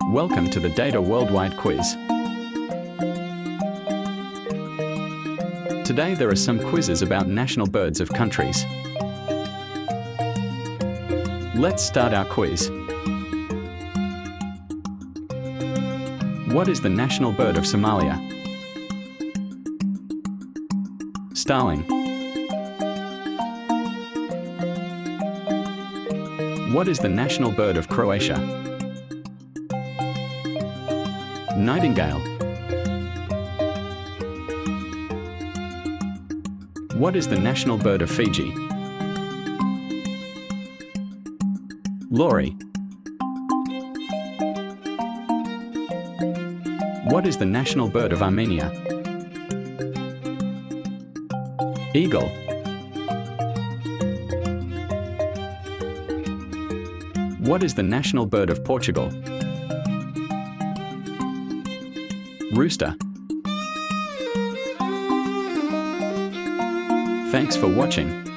Welcome to the Data Worldwide quiz. Today there are some quizzes about national birds of countries. Let's start our quiz. What is the national bird of Somalia? Starling. What is the national bird of Croatia? Nightingale. What is the national bird of Fiji? Lory. What is the national bird of Armenia? Eagle. What is the national bird of Portugal? Rooster. Thanks for watching.